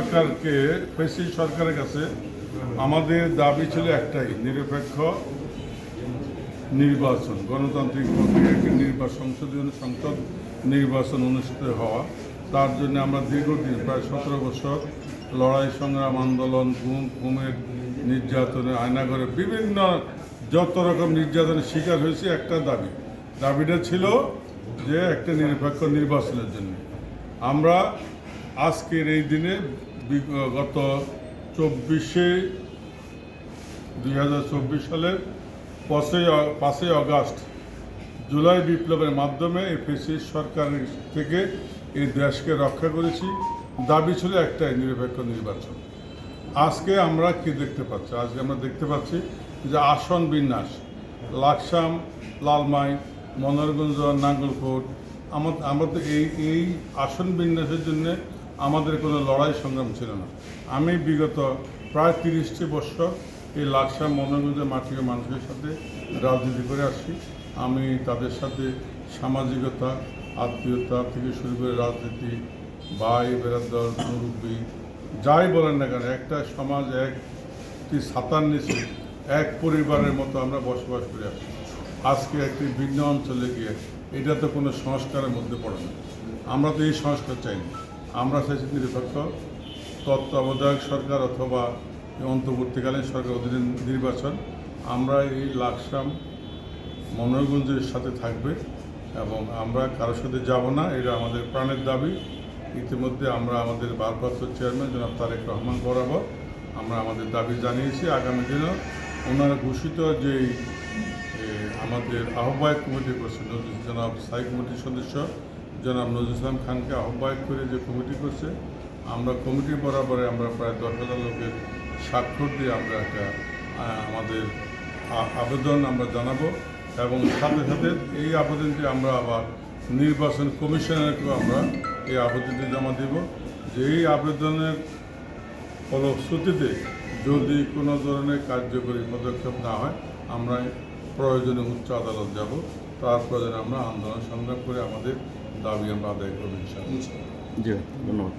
সরকারকে ফ্যাসিস্ট সরকারের কাছে আমাদের দাবি ছিল একটাই, নিরপেক্ষ নির্বাচন, গণতান্ত্রিক প্রক্রিয়া, একটি সংসদীয় সংসদ নির্বাচন অনুষ্ঠিত হওয়া। তার জন্য আমরা দীর্ঘদিন প্রায় 17 বছর লড়াই সংগ্রাম, আন্দোলন, ঘুমের নির্যাতনে, আয়নাঘরে বিভিন্ন যত রকম নির্যাতনের শিকার হয়েছে। একটা দাবিটা ছিল যে একটা নিরপেক্ষ নির্বাচনের জন্য। আমরা আজকের এই দিনে গত 2024 সালের 5ই আগস্ট জুলাই বিপ্লবের মাধ্যমে এই ফ্যাসিস্ট সরকারের থেকে এই দেশকে রক্ষা করেছি। দাবি ছিল একটাই, নিরপেক্ষ নির্বাচন। আজকে আমরা কি দেখতে পাচ্ছি? আজকে আমরা দেখতে পাচ্ছি যে আসন বিন্যাস, লাকসাম, লালমাই, মনোহরগঞ্জ, নাঙ্গলকোট, আমাদের এই আসন বিন্যাসের জন্য আমাদের কোনো লড়াই সংগ্রাম ছিল না। আমি বিগত প্রায় 30টি বছর এই লাকসাম, মনোহরগঞ্জের মাটির মানুষের সাথে রাজনীতি করে আসছি। আমি তাদের সাথে সামাজিকতা, আত্মীয়তা থেকে শুরু করে রাজনীতি, ভাই বেরাদর, মুরব্বী যাই বলেন না কেন, একটা সমাজ, একটি ছাতার নিচে এক পরিবারের মতো আমরা বসবাস করে আসছি। আজকে একটি ভিন্ন অঞ্চলে গিয়ে এটা তো কোনো সংস্কারের মধ্যে পড়ে না। আমরা তো এই সংস্কার চাই না। আমরা চাইছি নিরপেক্ষ তত্ত্বাবধায়ক সরকার অথবা অন্তর্বর্তীকালীন সরকার অধীনে নির্বাচন। আমরা এই লাকসাম, মনোহরগঞ্জের সাথে থাকবে এবং আমরা কারোর সাথে যাব না, এটা আমাদের প্রাণের দাবি। ইতিমধ্যে আমরা আমাদের ভারপ্রাপ্ত চেয়ারম্যান জনাব তারেক রহমান বরাবর আমরা আমাদের দাবি জানিয়েছি। আগামী দিনেও ওনারা ঘোষিত যে আমাদের আহ্বায়ক কমিটি করছে, জনাব স্থায়ী কমিটির সদস্য জনাব নজরুল ইসলাম খানকে আহ্বায়ক করে যে কমিটি করছে, আমরা কমিটি বরাবরে আমরা প্রায় 10,000 লোকের স্বাক্ষর দিয়ে আমরা একটা আমাদের আবেদন আমরা জানাবো এবং সাথে সাথে এই আবেদনটি আমরা আবার নির্বাচন কমিশনারকেও আমরা এই আবেদনটি জমা দেব যে এই আবেদনের ফলশ্রুতিতে যদি কোনো ধরনের কার্যকরী পদক্ষেপ না হয় আমরা প্রয়োজনে উচ্চ আদালত যাব। তার প্রয়োজনে আমরা আন্দোলন সংগ্রাম করে আমাদের দাবি আমরা আদায় করব। ইনশাআল্লাহ। জি, ধন্যবাদ।